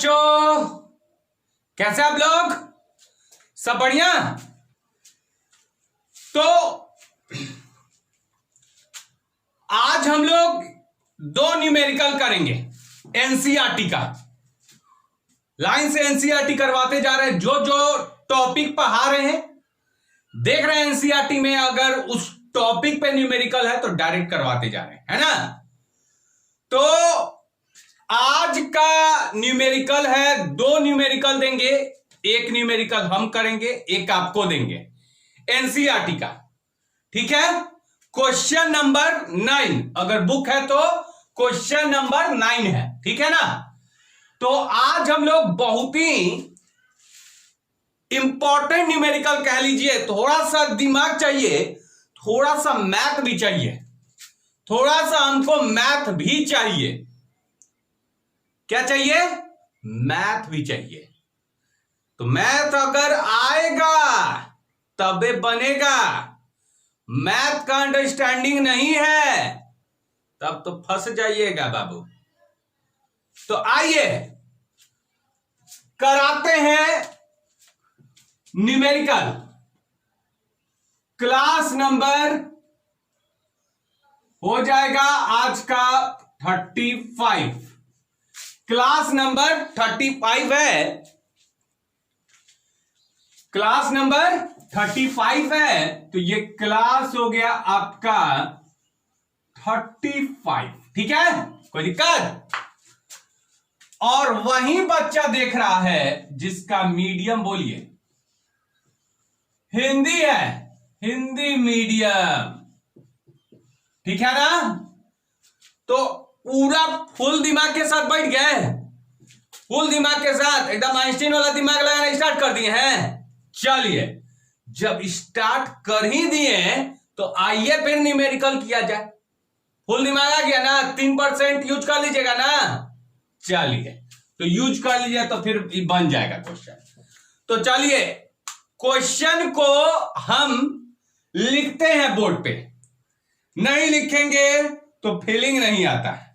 बच्चों, कैसे आप लोग? सब बढ़िया? तो आज हम लोग दो न्यूमेरिकल करेंगे एनसीईआरटी का। लाइन से एनसीईआरटी करवाते जा रहे हैं। जो जो टॉपिक पढ़ा रहे हैं, देख रहे हैं एनसीईआरटी में अगर उस टॉपिक पे न्यूमेरिकल है तो डायरेक्ट करवाते जा रहे हैं, है ना? तो आज का न्यूमेरिकल है, दो न्यूमेरिकल देंगे। एक न्यूमेरिकल हम करेंगे, एक आपको देंगे एनसीईआरटी का। ठीक है? क्वेश्चन नंबर 9, अगर बुक है तो क्वेश्चन नंबर 9 है। ठीक है ना? तो आज हम लोग बहुत ही इंपॉर्टेंट न्यूमेरिकल कह लीजिए। थोड़ा सा दिमाग चाहिए, थोड़ा सा मैथ भी चाहिए, थोड़ा सा हमको मैथ भी चाहिए। क्या चाहिए? मैथ भी चाहिए। तो मैथ अगर आएगा तबे बनेगा। मैथ का अंडरस्टैंडिंग नहीं है तब तो फंस जाइएगा बाबू। तो आइए कराते हैं न्यूमेरिकल। क्लास नंबर हो जाएगा आज का 35। क्लास नंबर 35 है। क्लास नंबर 35 है, तो ये क्लास हो गया आपका 35। ठीक है? कोई दिक्कत? और वही बच्चा देख रहा है जिसका मीडियम बोलिए हिंदी है, हिंदी मीडियम। ठीक है ना? तो पूरा फुल दिमाग के साथ बैठ गए, फुल दिमाग के साथ एकदम आइंस्टीन वाला दिमाग लगाना स्टार्ट कर दिए हैं। चलिए, जब स्टार्ट कर ही दिए तो आइए फिर न्यूमेरिकल किया जाए। फुल दिमाग आ गया ना? 3% यूज कर लीजिएगा ना? चलिए, तो यूज कर लीजिए तो फिर बन जाएगा क्वेश्चन। तो चलिए, क्वेश्चन को हम लिखते हैं बोर्ड पे। नहीं लिखेंगे तो फीलिंग नहीं आता है।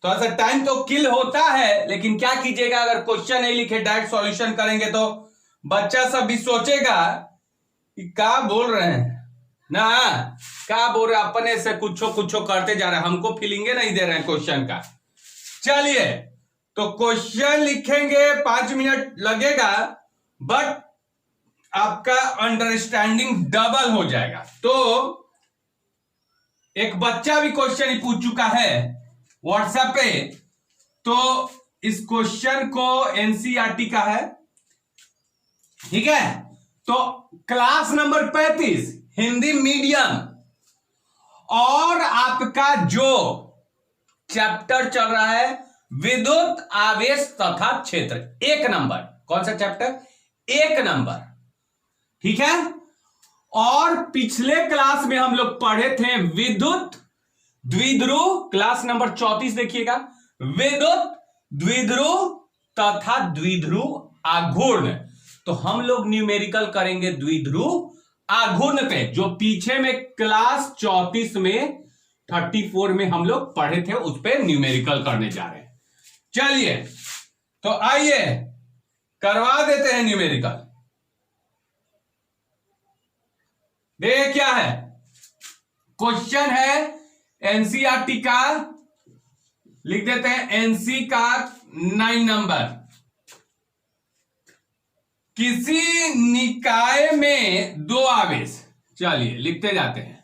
तो ऐसा टाइम तो किल होता है, लेकिन क्या कीजिएगा, अगर क्वेश्चन नहीं लिखे डायरेक्ट सॉल्यूशन करेंगे तो बच्चा सब भी सोचेगा कि क्या बोल रहे हैं ना, क्या बोल रहे, अपने से कुछ करते जा रहे हैं, हमको फीलिंगे नहीं दे रहे हैं क्वेश्चन का। चलिए, तो क्वेश्चन लिखेंगे, 5 मिनट लगेगा, बट आपका अंडरस्टैंडिंग डबल हो जाएगा। तो एक बच्चा भी क्वेश्चन ही पूछ चुका है व्हाट्सएप पे, तो इस क्वेश्चन को एनसीईआरटी का है। ठीक है? तो क्लास नंबर 35 हिंदी मीडियम, और आपका जो चैप्टर चल रहा है विद्युत आवेश तथा क्षेत्र, 1 नंबर। कौन सा चैप्टर? 1 नंबर। ठीक है? और पिछले क्लास में हम लोग पढ़े थे विद्युत द्विध्रुव, क्लास नंबर 34 देखिएगा, विद्युत द्विध्रुव तथा द्विध्रुव आघूर्ण। तो हम लोग न्यूमेरिकल करेंगे द्विध्रुव आघूर्ण पे, जो पीछे में क्लास 34 में 34 में हम लोग पढ़े थे, उस पे न्यूमेरिकल करने जा रहे हैं। चलिए, तो आइए करवा देते हैं न्यूमेरिकल। देखिए क्या है, क्वेश्चन है एनसीईआरटी का, लिख देते हैं एनसी का 9 नंबर। किसी निकाय में 2 आवेश, चलिए लिखते जाते हैं।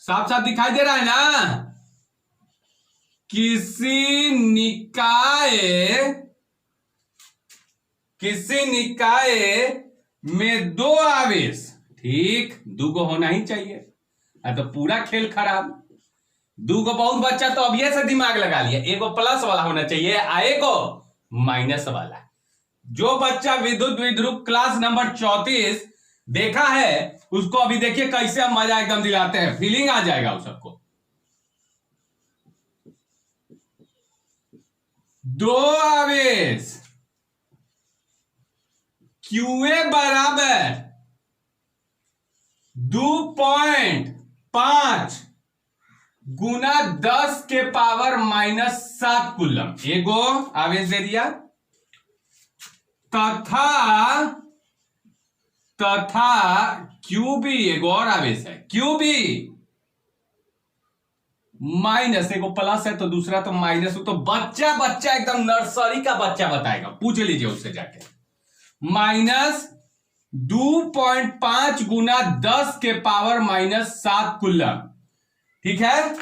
साफ साफ दिखाई दे रहा है ना? किसी निकाय में 2 आवेश, ठीक, 2 को होना ही चाहिए। तो पूरा खेल खराब। 2 को बहुत बच्चा तो अभी से दिमाग लगा लिया, एगो प्लस वाला होना चाहिए, एगो माइनस वाला। जो बच्चा विद्युत द्विध्रुव क्लास नंबर 34 देखा है, उसको अभी देखिए कैसे हम मजा एकदम दिलाते हैं, फीलिंग आ जाएगा उस सबको। 2 आवेश QA बराबर 2.5 गुना 10 के पावर -7 कूलम एगो आवेश दे दिया, तथा क्यूबी एगो और आवेश है, क्यूबी माइनस, एगो प्लस है तो दूसरा तो माइनस हो, तो बच्चा बच्चा एकदम नर्सरी का बच्चा बताएगा, पूछ लीजिए उससे जाके। -2.5 गुना 10 के पावर -7 कूलम, ठीक है।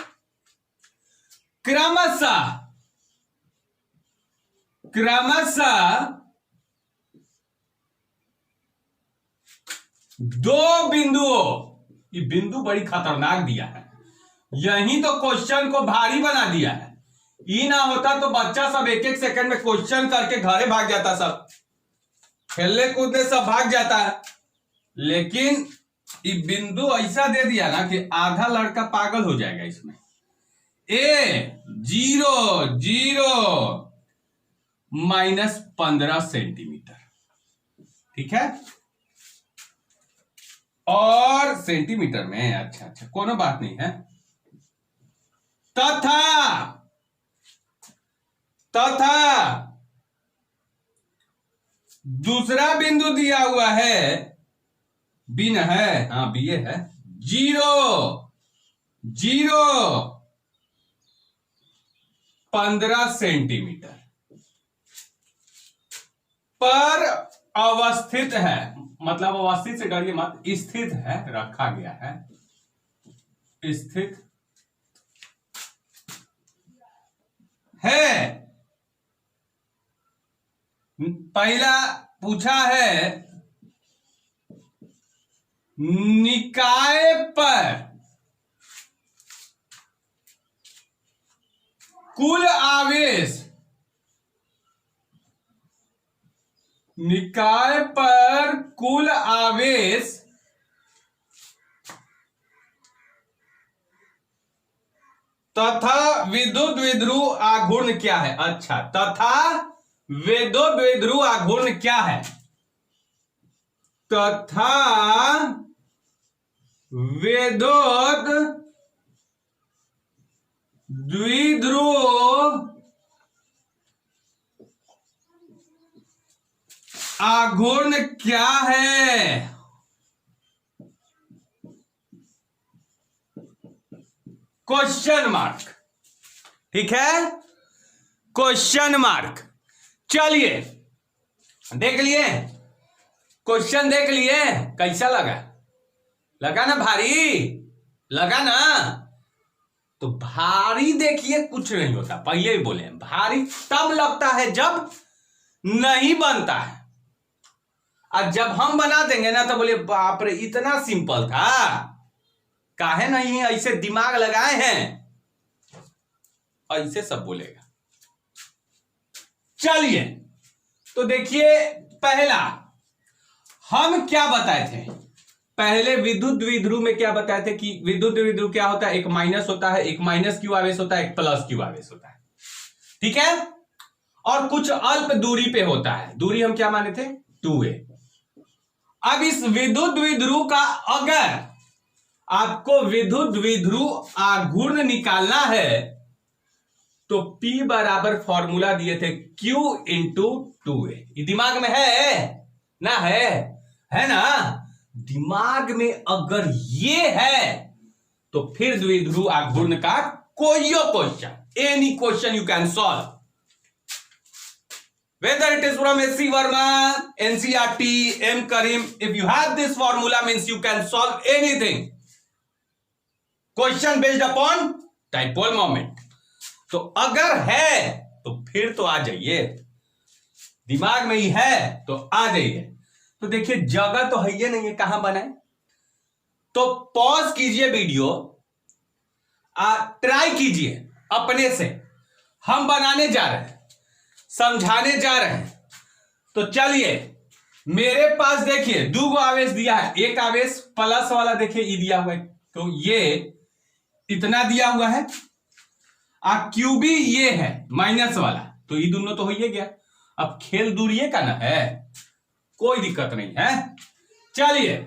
क्रमशः दो बिंदुओं, ये बिंदु बड़ी खतरनाक दिया है, यही तो क्वेश्चन को भारी बना दिया है। ये ना होता तो बच्चा सब एक एक सेकंड में क्वेश्चन करके घरे भाग जाता, सब खेलने कूदने सब भाग जाता है। लेकिन ये बिंदु ऐसा दे दिया ना कि आधा लड़का पागल हो जाएगा इसमें। A0 -15 सेंटीमीटर, ठीक है। और सेंटीमीटर में अच्छा कोनो बात नहीं है। तथा दूसरा बिंदु दिया हुआ है, बी न है, हाँ बी है, 15 सेंटीमीटर पर अवस्थित है, मतलब अवस्थित से डरिए मत, स्थित है, रखा गया है, स्थित है। पहला पूछा है निकाय पर कुल आवेश, निकाय पर कुल आवेश तथा विद्युत द्विध्रुव आघूर्ण क्या है। अच्छा, तथा विद्युत द्विध्रुव आघूर्ण क्या है, तथा विद्युत द्विध्रुव आघूर्ण क्या है। क्वेश्चन मार्क, ठीक है, क्वेश्चन मार्क। चलिए देख लिए, क्वेश्चन देख लिए, कैसा लगा ना भारी, लगा ना। तो भारी देखिए कुछ नहीं होता, पहले भी बोले भारी तब लगता है जब नहीं बनता है, और जब हम बना देंगे ना तो बोले बाप रे इतना सिंपल था, काहे नहीं ऐसे दिमाग लगाए हैं, ऐसे सब बोलेगा। चलिए तो देखिए, पहला हम क्या बताए थे, पहले विद्युत द्विध्रुव में क्या बताए थे कि विद्युत द्विध्रुव क्या होता है, एक माइनस होता है, एक माइनस क्यू आवेश होता है, एक प्लस क्यू आवेश होता है, ठीक है, और कुछ अल्प दूरी पे होता है। दूरी हम क्या माने थे, 2a। अब इस विद्युत द्विध्रुव का अगर आपको विद्युत द्विध्रुव आघूर्ण निकालना है तो P बराबर फॉर्मूला दिए थे Q इंटू 2a। ये दिमाग में है ना, है ना। दिमाग में अगर ये है तो फिर द्विध्रुव आघूर्ण का कोई question, any question you can solve, whether it is from S.C. Verma, NCERT, M. Karim, if you have this formula means you can solve anything. Question based upon dipole moment. तो अगर है तो फिर तो आ जाइए, दिमाग में ही है तो आ जाइए। तो देखिए जगह तो है ये नहीं है, कहां बनाए, तो पॉज कीजिए वीडियो, ट्राई कीजिए अपने से, हम बनाने जा रहे हैं, समझाने जा रहे हैं। तो चलिए मेरे पास देखिए दो आवेश दिया है, एक आवेश प्लस वाला देखिए ये दिया हुआ है, तो ये इतना दिया हुआ है, क्यूबी ये है माइनस वाला, तो ये दोनों तो हो ही गया। अब खेल दूरिये का ना है, कोई दिक्कत नहीं है। चलिए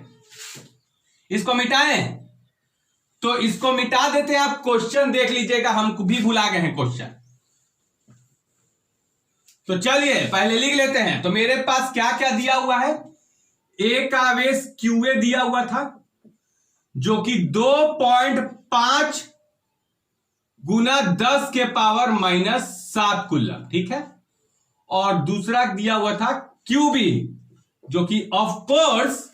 इसको मिटाएं, तो इसको मिटा देते हैं। आप क्वेश्चन देख लीजिएगा, हम भी भुला गए हैं क्वेश्चन। तो चलिए पहले लिख लेते हैं। तो मेरे पास क्या क्या दिया हुआ है, एक आवेश क्यूए दिया हुआ था जो कि 2.5 गुना 10 के पावर -7 कूलम, ठीक है। और दूसरा दिया हुआ था क्यूबी जो कि ऑफ कोर्स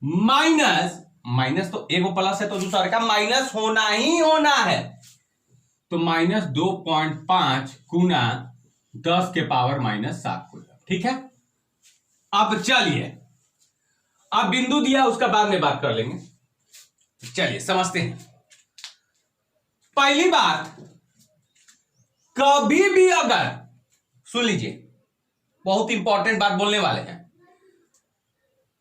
माइनस तो एक प्लस है तो दूसरा का माइनस होना ही होना है, तो -2.5 गुना 10 के पावर -7 कूलम, ठीक है। अब चलिए, अब बिंदु दिया उसका बाद में बात कर लेंगे। चलिए समझते हैं। पहली बात, कभी भी अगर, सुन लीजिए बहुत इंपॉर्टेंट बात बोलने वाले हैं,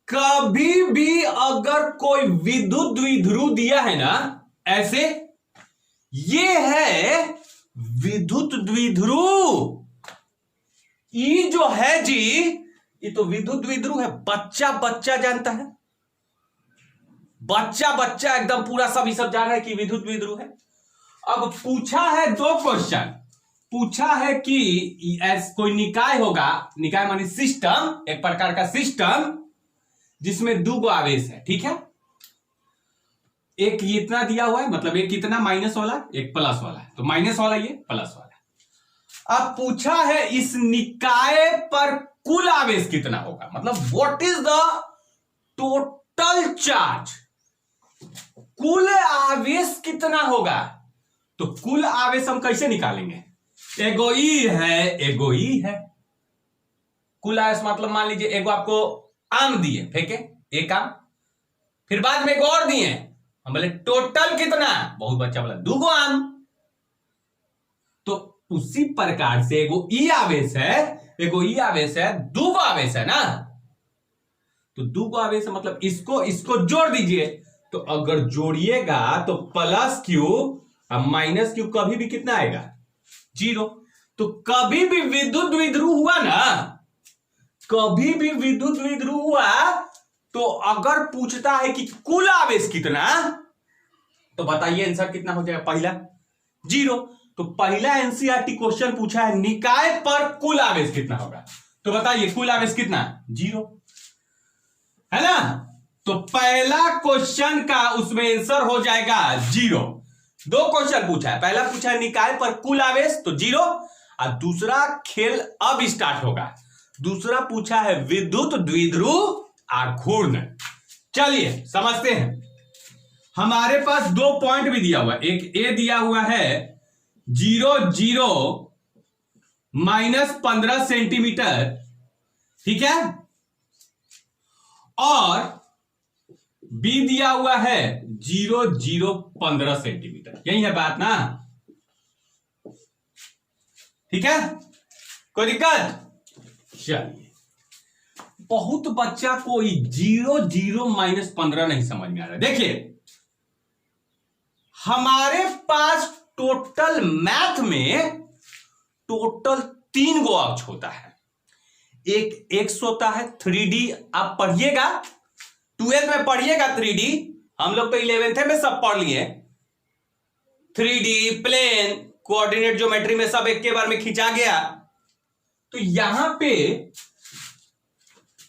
कभी भी अगर कोई विद्युत द्विध्रुव दिया है ना, ऐसे ये है विद्युत द्विध्रुव, ये जो है जी, ये तो विद्युत द्विध्रुव है। बच्चा बच्चा जानता है, बच्चा बच्चा एकदम पूरा सभी सब जान रहा है कि विद्युत द्विध्रुव है। अब पूछा है दो क्वेश्चन, पूछा है कि कोई निकाय होगा, निकाय मानी सिस्टम, एक प्रकार का सिस्टम जिसमें दो आवेश है, ठीक है। एक इतना दिया हुआ है, मतलब एक कितना माइनस वाला, एक प्लस वाला है, तो माइनस वाला ये प्लस वाला है। अब पूछा है इस निकाय पर कुल आवेश कितना होगा, मतलब what is the total charge, कुल आवेश कितना होगा। तो कुल आवेश हम कैसे निकालेंगे, एगो ई है एगो ई है। कुल आवेश मतलब मान लीजिए एगो आपको आम दिए, फेंके एक आम, फिर बाद में एक और दिए, हम बोले टोटल कितना, बहुत बच्चा बोला 2 आम। तो उसी प्रकार से एगो ई आवेश है, एगो ई आवेश है, 2 आवेश है ना, तो 2 आवेश है, मतलब इसको जोड़ दीजिए। तो अगर जोड़िएगा तो प्लस क्यू और माइनस क्यू कभी भी कितना आएगा, 0। तो कभी भी विद्युत द्विध्रुव हुआ ना, कभी भी विद्युत द्विध्रुव हुआ तो अगर पूछता है कि कुल आवेश कितना, तो बताइए आंसर कितना हो जाएगा, पहला 0। तो पहला एनसीईआरटी क्वेश्चन पूछा है निकाय पर कुल आवेश कितना होगा, तो बताइए कुल आवेश कितना, 0 है ना। तो पहला क्वेश्चन का उसमें आंसर हो जाएगा 0। 2 क्वेश्चन पूछा है, पहला पूछा है निकाय पर कुल आवेश तो 0, और दूसरा खेल अब स्टार्ट होगा, दूसरा पूछा है विद्युत द्विध्रुव और घूर्ण। चलिए समझते हैं। हमारे पास 2 पॉइंट भी दिया हुआ है, एक ए दिया हुआ है 0 0 -15 सेंटीमीटर, ठीक है, और बी दिया हुआ है 0 0 15 सेंटीमीटर। यही है बात ना, ठीक है, कोई दिक्कत। चलिए, बहुत बच्चा कोई 0 0 -15 नहीं समझ में आ रहा है। देखिए हमारे पास टोटल मैथ में टोटल 3 गो अक्ष होता है। एक एक्स होता है 3D, आप पढ़िएगा 12th में पढ़िएगा 3D, हम लोग तो 11th में सब पढ़ लिए। 3D प्लेन कोऑर्डिनेट ज्योमेट्री में सब एक के बार में खींचा गया। तो यहां पे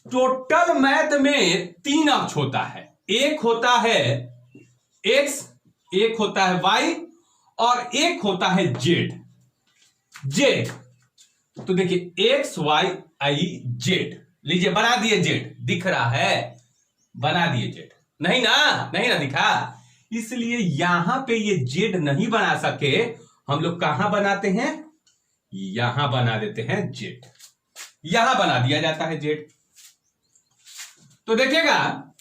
टोटल मैथ में 3 अक्ष होता है, एक होता है एक्स, एक होता है वाई और एक होता है जेड। जेड तो देखिए एक्स वाई आई जेड, लीजिए बना दिए, जेड दिख रहा है, बना दिए जेड, नहीं ना दिखा, इसलिए यहां पे ये जेड नहीं बना सके, हम लोग कहां बनाते हैं, यहां बना देते हैं जेड, यहां बना दिया जाता है जेड। तो देखिएगा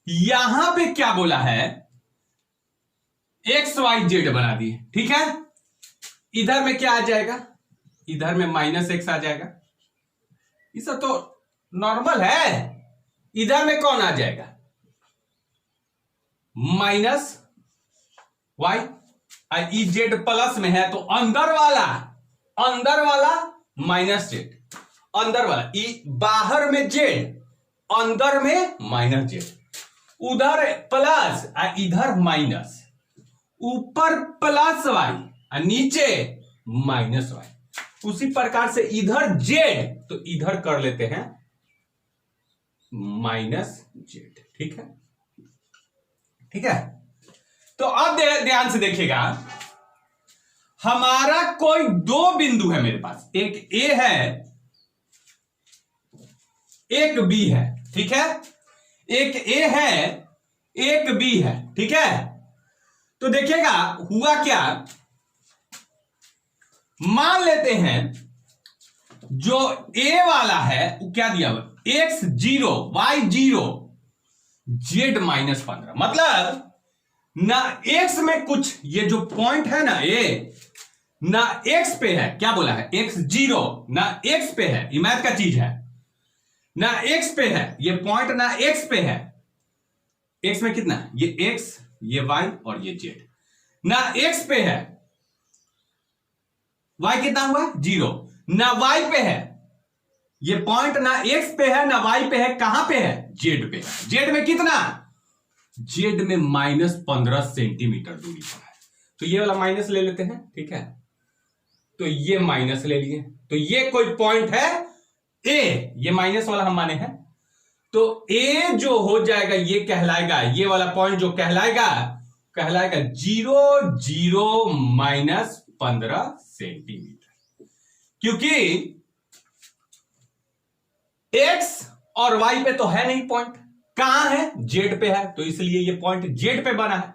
यहां पे क्या बोला है, एक्स वाई जेड बना दिए, ठीक है। इधर में क्या आ जाएगा, इधर में -x आ जाएगा, ये सब तो नॉर्मल है। इधर में कौन आ जाएगा, -y, ई जेड प्लस में है तो अंदर वाला -z, अंदर वाला ई बाहर में जेड, अंदर में -z, उधर प्लस इधर माइनस, ऊपर प्लस वाई और नीचे माइनस वाई। उसी प्रकार से इधर जेड तो इधर कर लेते हैं माइनस जेड। ठीक है, ठीक है। तो अब ध्यान से देखिएगा, हमारा कोई दो बिंदु है मेरे पास, एक ए है एक बी है। ठीक है, एक ए है एक बी है। ठीक है, तो देखिएगा हुआ क्या, मान लेते हैं जो ए वाला है वो क्या दिया हुआ, x 0 y 0 z -15। मतलब ना x में कुछ, ये जो पॉइंट है ना ए, ना x पे है, क्या बोला है x 0, ना x पे है, ये मैथ का चीज है, ना x पे है ये पॉइंट, ना x पे है। x में कितना, ये x ये y और ये z, ना x पे है, y कितना हुआ 0, ना y पे है ये पॉइंट, ना x पे है ना y पे है, कहां पे है z पे है। z में कितना, z में -15 सेंटीमीटर दूरी पर है। तो ये वाला माइनस ले लेते हैं। ठीक है, तो ये माइनस ले लिए, तो ये कोई पॉइंट है ए, ये माइनस वाला हम माने हैं, तो ए जो हो जाएगा ये कहलाएगा, ये वाला पॉइंट जो कहलाएगा 0 0 -15 सेंटीमीटर, क्योंकि x और y पे तो है नहीं पॉइंट, कहां है z पे है, तो इसलिए ये पॉइंट z पे बना है।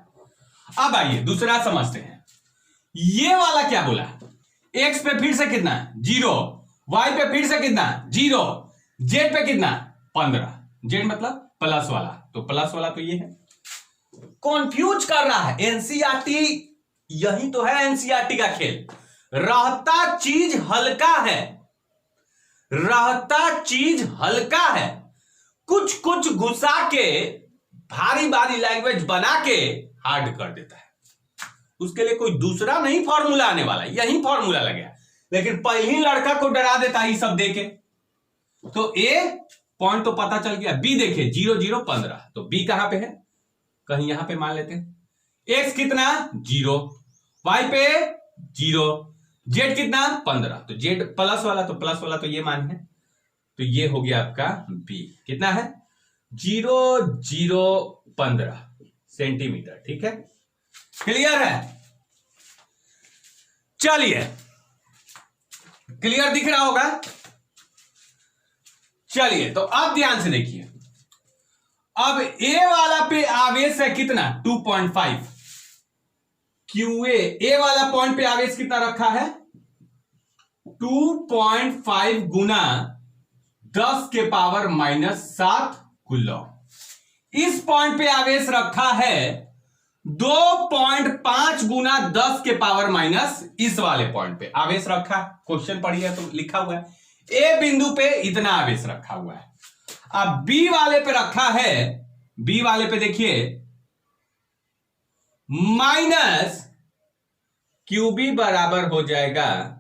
अब आइए दूसरा समझते हैं, ये वाला क्या बोला, x पे फिर से कितना 0, y पे फिर से कितना 0, z पे कितना 15, z मतलब प्लस वाला, तो प्लस वाला तो ये है। कॉन्फ्यूज कर रहा है एनसीईआरटी, यही तो है एनसीईआरटी का खेल, रहता चीज हल्का है, रहता चीज हल्का है, कुछ कुछ घुसा के भारी भारी लैंग्वेज बना के हार्ड कर देता है। उसके लिए कोई दूसरा नहीं फॉर्मूला आने वाला, यही फॉर्मूला लग गया, लेकिन पहले ही लड़का को डरा देता है सब देके। तो ए पॉइंट तो पता चल गया, बी देखे 0 0 15, तो बी कहां पे है, कहीं यहां पे मान लेते हैं। एक्स कितना 0, वाई पे 0, जेड कितना 15, तो जेड प्लस वाला, तो प्लस वाला तो ये मान है, तो ये हो गया आपका बी, कितना है 0 0 15 सेंटीमीटर। ठीक है, क्लियर है, चलिए क्लियर दिख रहा होगा। चलिए तो अब ध्यान से देखिए, अब ए वाला पे आवेश है कितना 2.5, क्यूए ए वाला पॉइंट पे आवेश कितना रखा है 2.5 गुना 10 के पावर -7 कूलम। इस पॉइंट पे आवेश रखा है 2.5 गुना 10 के पावर माइनस, इस वाले पॉइंट पे आवेश रखा, क्वेश्चन पढ़िए तो लिखा हुआ है ए बिंदु पे इतना आवेश रखा हुआ है। अब बी वाले पे रखा है, बी वाले पे देखिए माइनस क्यूबी बराबर हो जाएगा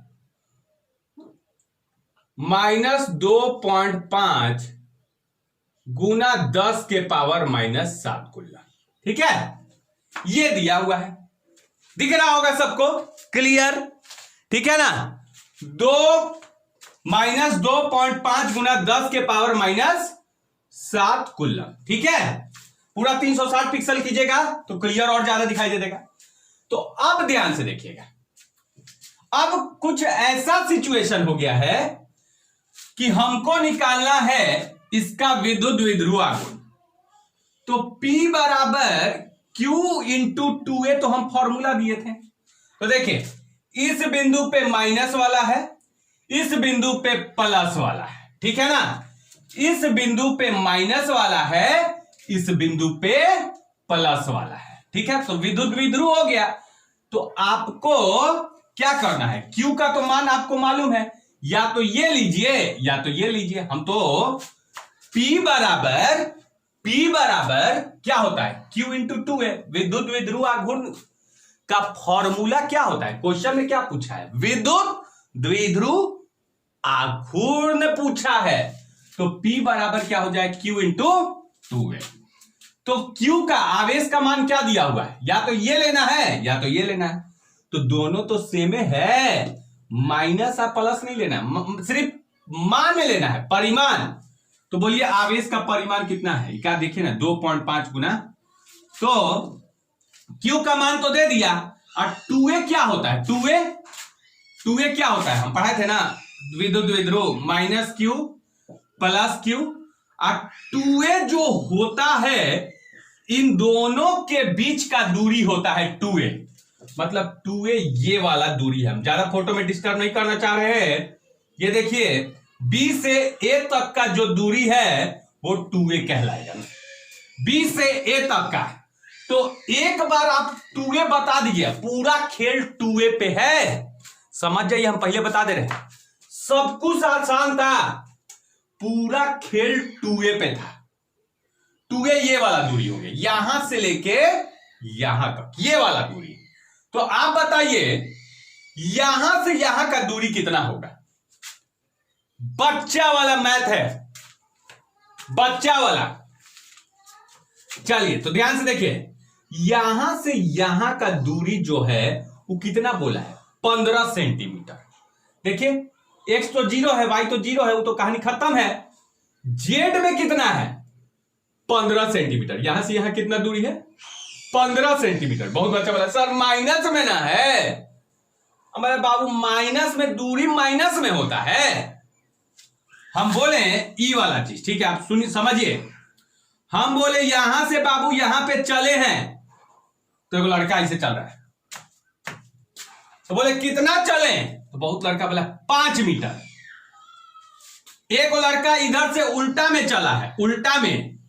-2.5 गुना 10 के पावर -7 कूलम। ठीक है, ये दिया हुआ है, दिख रहा होगा सबको, क्लियर, ठीक है ना। 2.5 गुना 10 के पावर -7 कूलम। ठीक है, पूरा 360 पिक्सल कीजिएगा तो क्लियर और ज्यादा दिखाई दे देगा। तो अब ध्यान से देखिएगा, अब कुछ ऐसा सिचुएशन हो गया है कि हमको निकालना है इसका विद्युत द्विध्रुव आघूर्ण। तो P बराबर Q इंटू 2A, तो हम फॉर्मूला दिए थे। तो देखिए इस बिंदु पे माइनस वाला है, इस बिंदु पे प्लस वाला है, ठीक है ना। इस बिंदु पे माइनस वाला है, इस बिंदु पे प्लस वाला है, ठीक है। तो विद्युत द्विध्रुव हो गया। तो आपको क्या करना है, Q का तो मान आपको मालूम है, या तो ये लीजिए या तो ये लीजिए। हम तो P बराबर क्या होता है Q इंटू 2 है। विद्युत द्विध्रुव आघूर्ण का फॉर्मूला क्या होता है, क्वेश्चन में क्या पूछा है, विद्युत द्विध्रुव आघूर्ण पूछा है। तो P बराबर क्या हो जाए Q इंटू 2 है। तो Q का आवेश का मान क्या दिया हुआ है, या तो ये लेना है या तो ये लेना है, तो दोनों तो सेम है, माइनस और प्लस नहीं लेना, सिर्फ मान में लेना है, परिमाण। तो बोलिए आवेश का परिमाण कितना है, क्या देखिए ना 2.5 गुना, तो Q का मान तो दे दिया, और 2A क्या होता है, 2A क्या होता है, हम पढ़ाए थे ना विद्युत विद्रोह माइनस Q प्लस Q, और 2A जो होता है इन दोनों के बीच का दूरी होता है 2A, मतलब 2A ये वाला दूरी है। हम ज्यादा फोटो में डिस्टर्ब नहीं करना चाह रहे हैं, ये देखिए B से A तक का जो दूरी है वो 2A कहलाएगा, B से A तक का। तो एक बार आप 2A बता दीजिए, पूरा खेल 2A पे है, समझ जाइए, हम पहले बता दे रहे हैं, सब कुछ आसान था, पूरा खेल 2A पे था। 2A ये वाला दूरी हो गया, यहां से लेके यहां तक ये वाला दूरी। तो आप बताइए यहां से यहां का दूरी कितना होगा, बच्चा वाला मैथ है, बच्चा वाला। चलिए तो ध्यान से देखिए, यहां से यहां का दूरी जो है वो कितना बोला है, 15 सेंटीमीटर। देखिए x तो 0 है, y तो 0 है, वो तो कहानी खत्म है। z में कितना है, 15 सेंटीमीटर। यहां से यहां कितना दूरी है, 15 सेंटीमीटर। बहुत बच्चा बोला सर माइनस में ना है, हमारे बाबू माइनस में दूरी माइनस में होता है। हम बोले ई वाला चीज, ठीक है, आप सुनिए समझिए, हम बोले यहां से बाबू यहां पे चले हैं, तो एक लड़का ऐसे चल रहा है, तो बोले कितना चले, तो बहुत लड़का बोला 5 मीटर। एक लड़का इधर से उल्टा में चला है, उल्टा में,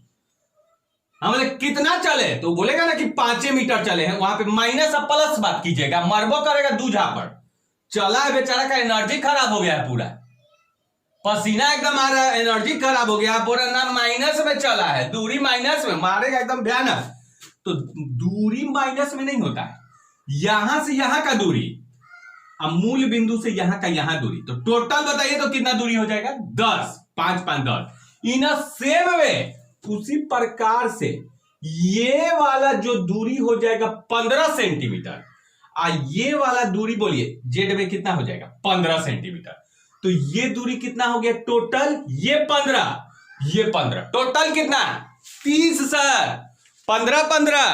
हम बोले कितना चले, तो बोलेगा ना कि 5 मीटर चले हैं, वहां पे माइनस और प्लस बात कीजिएगा, मरबो करेगा दूझा पर। चला है बेचारा का एनर्जी खराब हो गया है, पूरा पसीना एकदम आ रहा है, एनर्जी खराब हो गया, पूरा ना माइनस में चला है, दूरी माइनस में, मारेगा एकदम भयानक। तो दूरी माइनस में नहीं होता है, यहां से यहां का दूरी, अब मूल बिंदु से यहां का यहां दूरी, तो टोटल बताइए तो कितना दूरी हो जाएगा, 10, 5 5 10। इन सेम वे, उसी प्रकार से ये वाला जो दूरी हो जाएगा 15 सेंटीमीटर, ये वाला दूरी बोलिए जेड में कितना हो जाएगा, 15 सेंटीमीटर। तो ये दूरी कितना हो गया टोटल, ये 15, टोटल कितना 30 सर, 15 15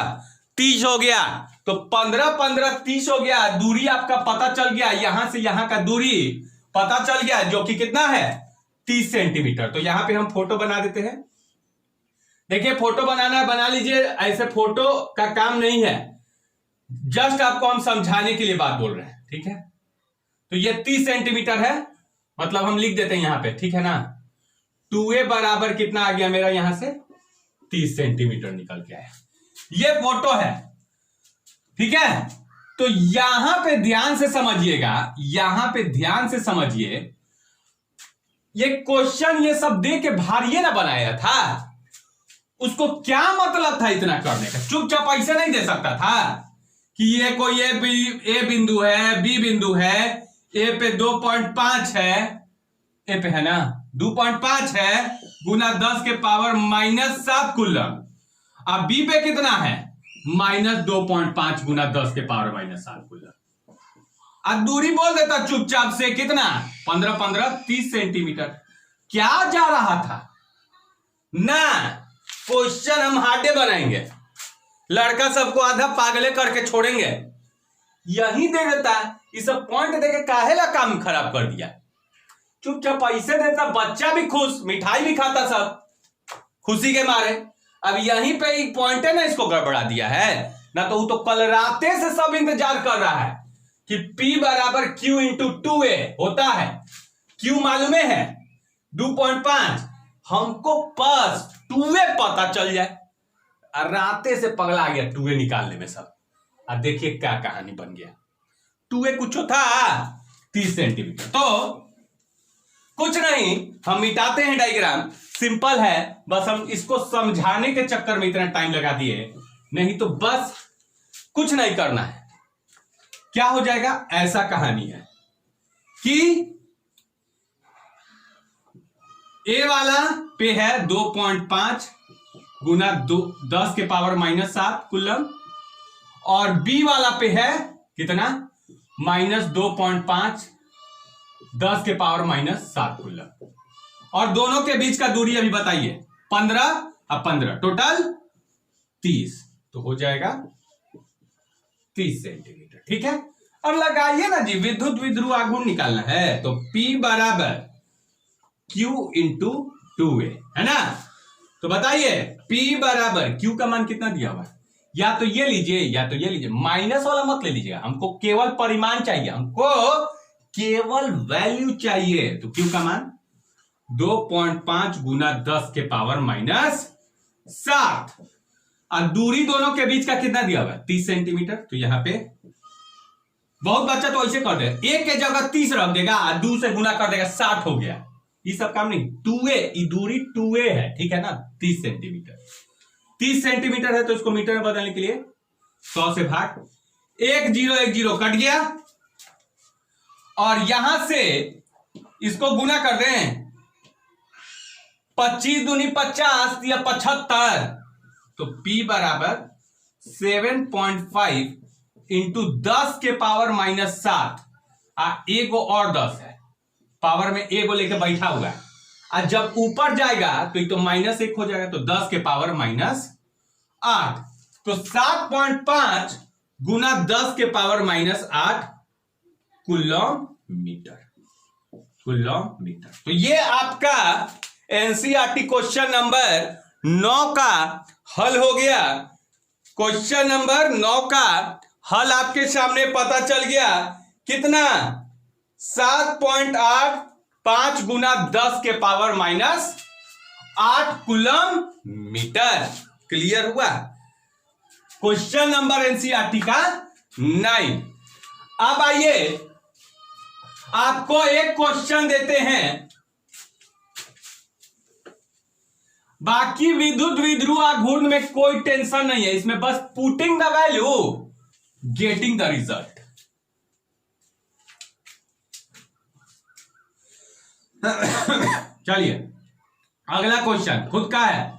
30 हो गया। तो 15 15 30 हो गया, दूरी आपका पता चल गया, यहां से यहां का दूरी पता चल गया, जो कि कितना है 30 सेंटीमीटर। तो यहां पे हम फोटो बना देते हैं, देखिए फोटो बनाना है बना लीजिए, ऐसे फोटो का काम नहीं है, जस्ट आपको हम समझाने के लिए बात बोल रहे हैं, ठीक है। तो ये 30 सेंटीमीटर है, मतलब हम लिख देते हैं यहां पे, ठीक है ना। 2A बराबर कितना आ गया मेरा, यहां से 30 सेंटीमीटर निकल के आया, ये फोटो है, ठीक है। तो यहां पे ध्यान से समझिएगा, यहां पे ध्यान से समझिए, ये क्वेश्चन ये सब दे के भारी ना बनाया था, उसको क्या मतलब था इतना करने का, चुपचाप ऐसे नहीं दे सकता था कि ये कोई ए बिंदु है, बी बिंदु है, ए पे 2.5 है, ए पे है ना 2.5 है, गुना 10 के पावर -7 कूलम, अब बी पे कितना है -2.5 गुना 10 के पावर -7 कूलम। अब दूरी बोल देता चुपचाप से कितना 15 15 30 सेंटीमीटर। क्या जा रहा था ना, क्वेश्चन हम हार्डे बनाएंगे, लड़का सबको आधा पागले करके छोड़ेंगे, यही दे देता है, ये सब पॉइंट देके काहे ला काम खराब कर दिया, चुपचाप पैसे देता, बच्चा भी खुश, मिठाई भी खाता, सब खुशी के मारे। अब यहीं पे एक पॉइंट है ना, इसको गड़बड़ा दिया है ना, तो वो तो कल राते से सब इंतजार कर रहा है कि P बराबर Q इंटू 2A होता है, Q मालूम है 2.5, हमको बस 2A पता चल जाए, राते से पगला गया 2A निकालने में सब। अब देखिए क्या कहानी बन गया, 2A कुछ था 30 सेंटीमीटर। तो कुछ नहीं, हम मिटाते हैं डायग्राम, सिंपल है, बस हम इसको समझाने के चक्कर में इतना टाइम लगा दिए, नहीं तो बस कुछ नहीं करना है। क्या हो जाएगा, ऐसा कहानी है कि A वाला पे है 2.5 गुना 10⁻⁷ कूलम, और बी वाला पे है कितना -2.5 10⁻⁷ कूलम, और दोनों के बीच का दूरी अभी बताइए 15 और 15 टोटल 30, तो हो जाएगा 30 सेंटीमीटर। ठीक है, अब लगाइए ना जी, विद्युत विध्रुव आघूर्ण निकालना है, तो P बराबर Q इंटू 2A है ना। तो बताइए P बराबर Q का मान कितना दिया हुआ है, या तो ये लीजिए या तो ये लीजिए, माइनस वाला मत ले लीजिएगा, हमको केवल परिमाण चाहिए, हमको केवल वैल्यू चाहिए। तो Q का मान 2.5 गुना 10⁻⁷, और दूरी दोनों के बीच का कितना दिया हुआ है 30 सेंटीमीटर। तो यहां पे बहुत बच्चा तो ऐसे कर दे, एक के जगह 30 रख देगा और 2 से गुना कर देगा, 60 हो गया। ये सब काम नहीं, 2A, ये दूरी 2A है, ठीक है ना, 30 सेंटीमीटर। 30 सेंटीमीटर है तो इसको मीटर में बदलने के लिए 100 से भाग, 1 0 1 0 कट गया, और यहां से इसको गुना कर दें, 25 दूनी 50 या 75, तो P बराबर 7.5 इंटू 10⁻⁷, एक और 10 है, पावर में एक लेके बैठा हुआ है, और जब ऊपर जाएगा तो एक तो -1 हो जाएगा, तो 10⁻⁸, तो 7.5 गुना 10⁻⁸ कूलम मीटर। तो ये आपका एनसीईआरटी क्वेश्चन नंबर 9 का हल हो गया। क्वेश्चन नंबर 9 का हल आपके सामने पता चल गया, कितना 7.8 5 गुना 10⁻⁸ कूलम मीटर। क्लियर हुआ क्वेश्चन नंबर एनसीईआरटी का 9। अब आइए आपको एक क्वेश्चन देते हैं, बाकी विद्युत विध्रुव आघूर्ण में कोई टेंशन नहीं है, इसमें बस putting the value getting the result. चलिए अगला क्वेश्चन खुद का है।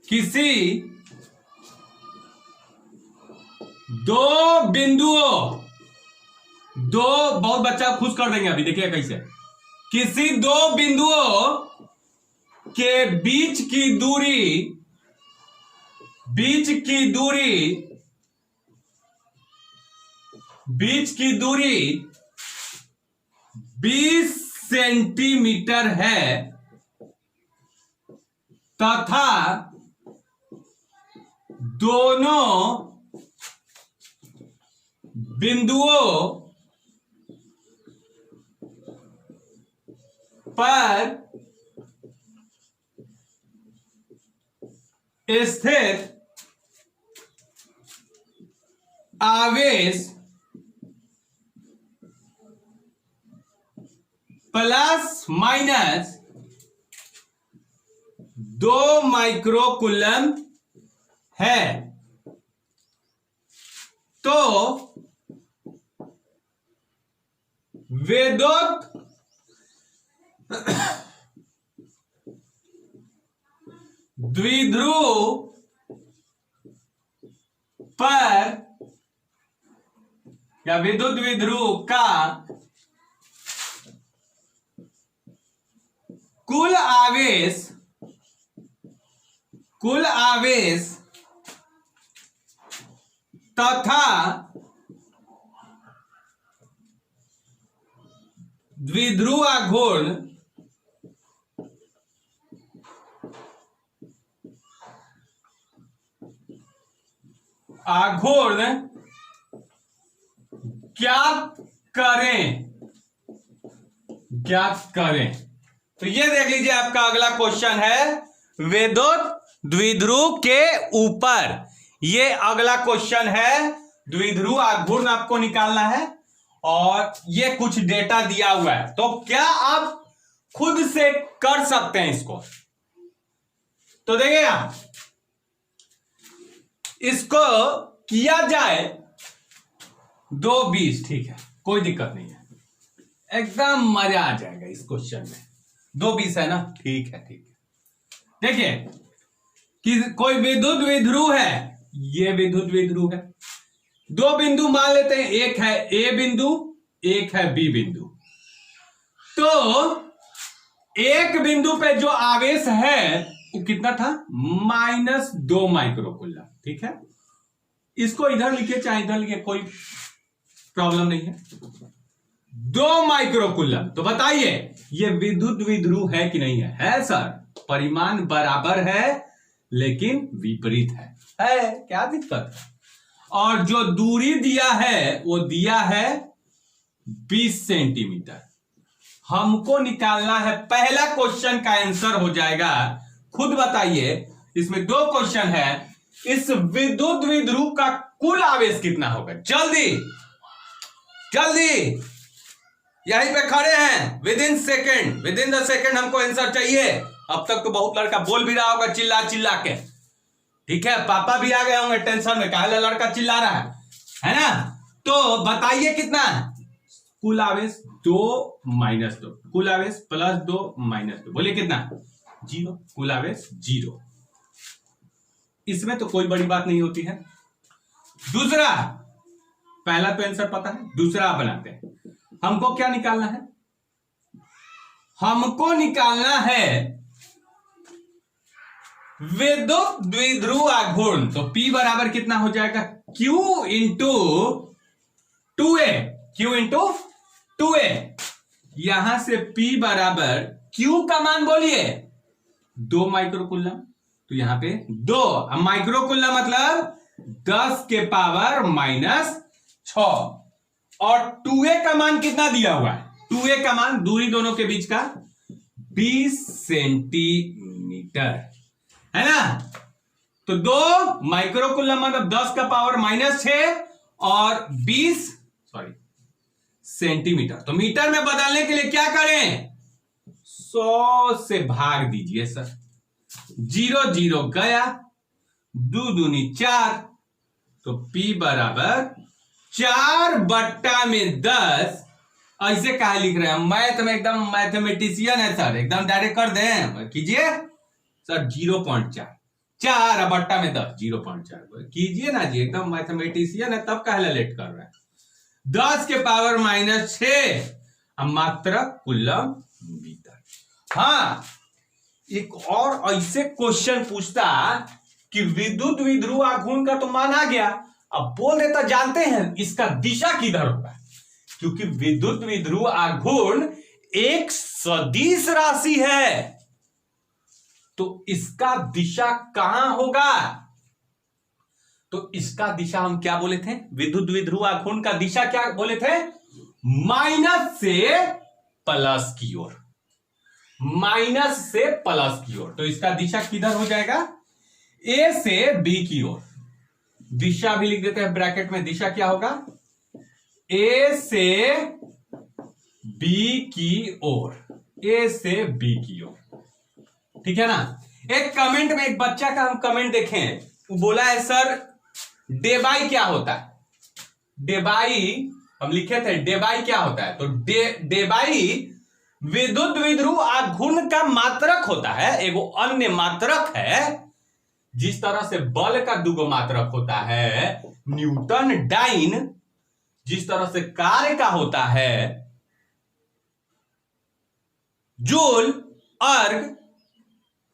किसी दो बिंदुओं, बहुत बच्चा खुश कर देंगे अभी, देखिए कैसे। किसी दो बिंदुओं के बीच की दूरी 20 सेंटीमीटर है, तथा दोनों बिंदुओं पर स्थित आवेश ±2 माइक्रो कूलम है, तो विद्युत द्विध्रुव पर या विद्युत द्विध्रुव का कुल आवेश तथा द्विध्रुव आघूर्ण ज्ञात करें। तो ये देख लीजिए, आपका अगला क्वेश्चन है विद्युत द्विध्रुव के ऊपर। ये अगला क्वेश्चन है, द्विध्रुव आघूर्ण आपको निकालना है, और ये कुछ डेटा दिया हुआ है, तो क्या आप खुद से कर सकते हैं इसको? तो देखिए आप, इसको किया जाए 220, ठीक है, कोई दिक्कत नहीं है, एकदम मजा आ जाएगा इस क्वेश्चन में। 220 है ना, ठीक है ठीक है। देखिए कि कोई विद्युत द्विध्रुव है, ये विद्युत द्विध्रुव है, दो बिंदु मान लेते हैं, एक है ए बिंदु, एक है बी बिंदु। तो एक बिंदु पे जो आवेश है वो कितना था, -2 माइक्रोकूलम, ठीक है। इसको इधर लिखिए चाहे इधर लिखिए, कोई प्रॉब्लम नहीं है। 2 माइक्रोकूलम। तो बताइए ये विद्युत द्विध्रुव है कि नहीं है? है सर, परिमाण बराबर है लेकिन विपरीत है, क्या दिक्कत है? और जो दूरी दिया है वो दिया है 20 सेंटीमीटर। हमको निकालना है, पहला क्वेश्चन का आंसर हो जाएगा, खुद बताइए, इसमें 2 क्वेश्चन है, इस विद्युत द्विध्रुव का कुल आवेश कितना होगा? जल्दी जल्दी, यहीं पे खड़े हैं, विद इन द सेकेंड हमको आंसर चाहिए। अब तक तो बहुत लड़का बोल भी रहा होगा चिल्ला चिल्ला के, ठीक है, पापा भी आ गए होंगे टेंशन में, काहे लड़का चिल्ला रहा है ना? तो बताइए कितना कुल आवेश? 2 - 2, कुल आवेश +2 -2, बोलिए कितना? 0, कुल आवेश 0। इसमें तो कोई बड़ी बात नहीं होती है। दूसरा, पहला तो आंसर पता है, दूसरा बनाते हैं। हमको क्या निकालना है? हमको निकालना है विद्युत द्विध्रुव आघूर्ण। तो P बराबर कितना हो जाएगा? Q into 2A, Q into 2A। यहां से P बराबर Q का मान बोलिए 2 माइक्रोकूलम, तो यहां पे 2 माइक्रोकूलम मतलब 10 के पावर -6, और 2A का मान कितना दिया हुआ है? 2A का मान, दूरी दोनों के बीच का, 20 सेंटीमीटर, है ना? तो 2 माइक्रोकूलम मतलब 10 का पावर -6 और 20 सेंटीमीटर। तो मीटर में बदलने के लिए क्या करें? 100 से भाग दीजिए सर, 0 0 गया, 2 दूनी 4, तो P बराबर 4/10। ऐसे कहा लिख रहे हैं? मैथ में एकदम मैथमेटिशियन है सर, एकदम डायरेक्ट कर दें, कीजिए सर। 0.4, 4/10, 0.4 कीजिए ना जी, एकदम मैथमेटिशियन है, तब कहला लेट कर रहे हैं। 10 के पावर -6 मात्रक कूलम मीटर। हाँ, एक और ऐसे क्वेश्चन पूछता कि विद्युत द्विध्रुव आघूर्ण का तो मान आ गया, अब बोल देता जानते हैं इसका दिशा किधर होगा, क्योंकि विद्युत द्विध्रुव आघूर्ण एक सदिश राशि है, तो इसका दिशा कहां होगा? तो इसका दिशा हम क्या बोले थे? विद्युत द्विध्रुव आघूर्ण का दिशा क्या बोले थे? माइनस से प्लस की ओर, माइनस से प्लस की ओर। तो इसका दिशा किधर हो जाएगा? ए से बी की ओर। दिशा भी लिख देते हैं ब्रैकेट में, दिशा क्या होगा? ए से बी की ओर, ए से बी की ओर, ठीक है ना? एक कमेंट में एक बच्चा का हम कमेंट देखें, वो बोला है सर डेबाई क्या होता है? डेबाई हम लिखे थे, डेबाई क्या होता है? तो डेबाई विद्युत द्विध्रुव आघूर्ण का मात्रक होता है, एगो अन्य मात्रक है। जिस तरह से बल का दुगो मात्रक होता है, न्यूटन डाइन, जिस तरह से कार्य का होता है जूल, अर्ग,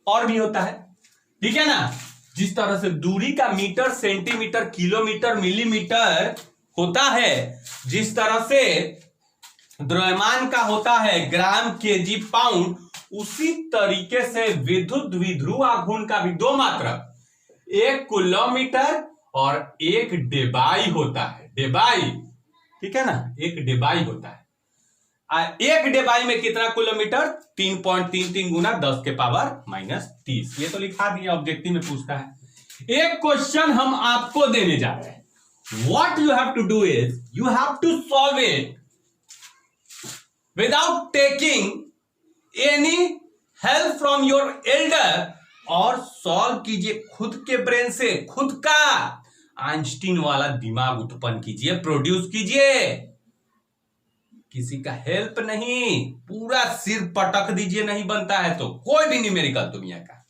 और भी होता है, ठीक है ना? जिस तरह से दूरी का मीटर, सेंटीमीटर, किलोमीटर, मिलीमीटर होता है, जिस तरह से द्रव्यमान का होता है ग्राम, केजी, पाउंड, उसी तरीके से विद्युत द्विध्रुव आघूर्ण का भी 2 मात्रक, एक किलोमीटर और एक डेबाई होता है। डेबाई, ठीक है ना? एक डेबाई होता है। एक डेबाई में कितना किलोमीटर? 3.33 गुना 10 के पावर -30। ये तो लिखा दिया, ऑब्जेक्टिव में पूछता है। एक क्वेश्चन हम आपको देने जा रहे हैं। What you have to do is you have to solve it without taking any help from your elder, और सॉल्व कीजिए खुद के ब्रेन से, खुद का। आइंस्टीन वाला दिमाग उत्पन्न कीजिए, प्रोड्यूस कीजिए, किसी का हेल्प नहीं, पूरा सिर पटक दीजिए, नहीं बनता है तो कोई भी न्यूमेरिकल दुनिया का।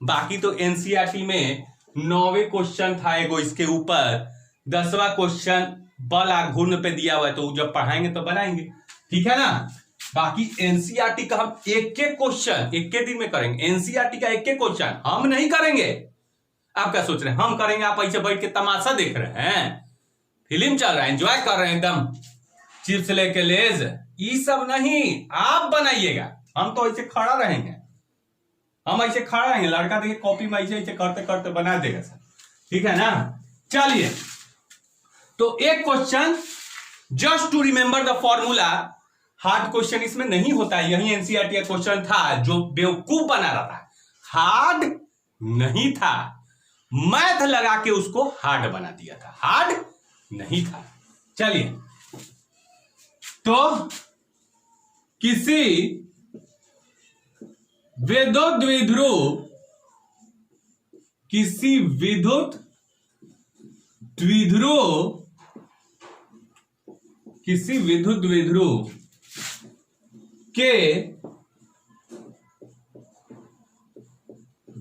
बाकी तो एनसीईआरटी में 9वें क्वेश्चन था एगो, इसके ऊपर 10वां क्वेश्चन बल आघूर्ण पे दिया हुआ है, तो जब पढ़ाएंगे तो बनाएंगे, ठीक है ना। बाकी एनसीईआरटी का हम एक एक क्वेश्चन एक दिन में करेंगे। एनसीईआरटी का एक एक क्वेश्चन हम नहीं करेंगे। आप क्या सोच रहे हैं हम करेंगे? आप ऐसे बैठ के तमाशा देख रहे हैं, फिल्म चल रहा है, एंजॉय कर रहे हैं एकदम, चिप्स लेके लेज, ये सब नहीं, आप बनाइएगा। हम तो ऐसे खड़ा रहेंगे, हम ऐसे खड़ा रहेंगे, लड़का देखिए कॉपी में ऐसे ऐसे करते करते बना देगा सर, ठीक है ना। चलिए, तो एक question just to remember the formula, hard question इसमें नहीं होता है, यही एनसीईआरटी का क्वेश्चन था जो बेवकूफ बना रहा था, हार्ड नहीं था, मैथ लगा के उसको हार्ड बना दिया था, हार्ड नहीं था। चलिए, तो किसी विद्युत द्विध्रुव, किसी विद्युत द्विध्रुव, किसी विद्युत द्विध्रुव के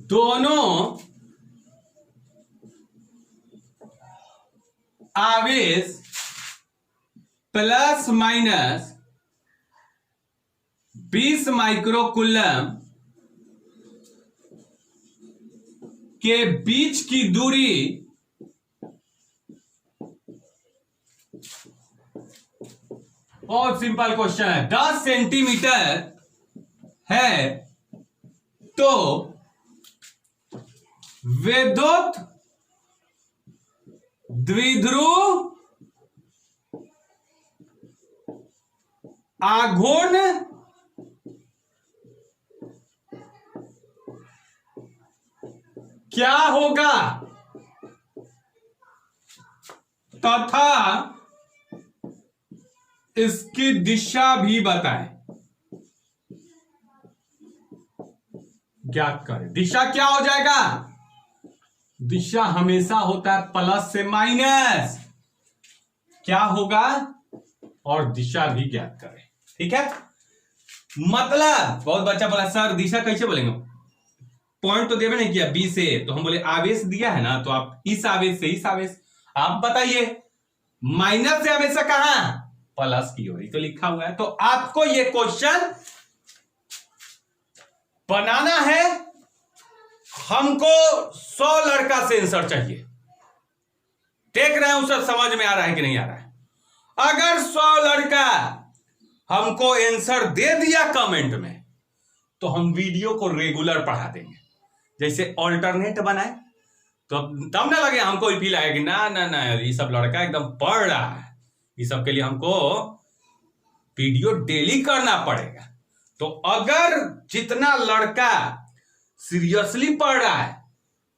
दोनों आवेश प्लस माइनस 20 माइक्रोकूलम के बीच की दूरी बहुत सिंपल क्वेश्चन है, 10 सेंटीमीटर है, तो विद्युत द्विध्रुव आघूर्ण क्या होगा तथा इसकी दिशा भी बताएं। ज्ञात करें, दिशा क्या हो जाएगा? दिशा हमेशा होता है प्लस से माइनस, क्या होगा, और दिशा भी ज्ञात करें, ठीक है। मतलब बहुत बच्चा बोला सर दिशा कैसे बोलेंगे, पॉइंट तो देवे नहीं किया बी से, तो हम बोले आवेश दिया है ना, तो आप इस आवेश से इस आवेश, आप बताइए माइनस से हमेशा कहां, प्लस की ओर, तो लिखा हुआ है। तो आपको ये क्वेश्चन बनाना है, हमको 100 लड़का से आंसर चाहिए, देख रहे हैं उसे समझ में आ रहा है कि नहीं आ रहा है। अगर 100 लड़का हमको आंसर दे दिया कमेंट में, तो हम वीडियो को रेगुलर पढ़ा देंगे, जैसे ऑल्टरनेट बनाए, तो तब ना लगे हमको फील आएगा कि ना ना ना ये सब लड़का एकदम पढ़ रहा है, ये सब के लिए हमको वीडियो डेली करना पड़ेगा। तो अगर जितना लड़का सीरियसली पढ़ रहा है,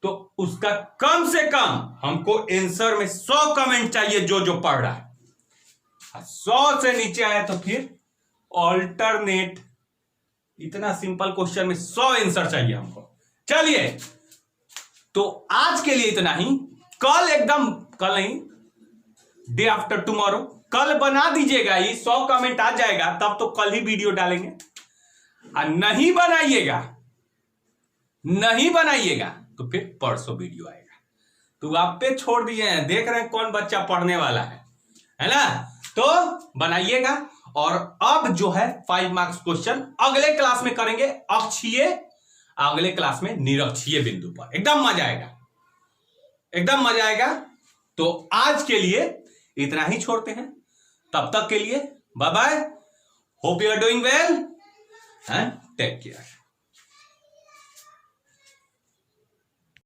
तो उसका कम से कम हमको आंसर में 100 कमेंट चाहिए, जो जो पढ़ रहा है। 100 से नीचे आया तो फिर ऑल्टरनेट, इतना सिंपल क्वेश्चन में 100 आंसर चाहिए हमको। चलिए, तो आज के लिए इतना ही, कल एकदम, कल नहीं, डे आफ्टर टुमारो, कल बना दीजिएगा, ये 100 कमेंट आ जाएगा, तब तो कल ही वीडियो डालेंगे। और नहीं बनाइएगा तो फिर परसों वीडियो आएगा। तो आप पे छोड़ दिए हैं, देख रहे हैं कौन बच्चा पढ़ने वाला है ना, तो बनाइएगा। और अब जो है 5 मार्क्स क्वेश्चन अगले क्लास में करेंगे, अक्षीय, अगले क्लास में निरक्षीय बिंदु पर, एकदम मजा आएगा, एकदम मजा आएगा। तो आज के लिए इतना ही छोड़ते हैं, तब तक के लिए bye bye, hope you are doing well and take care.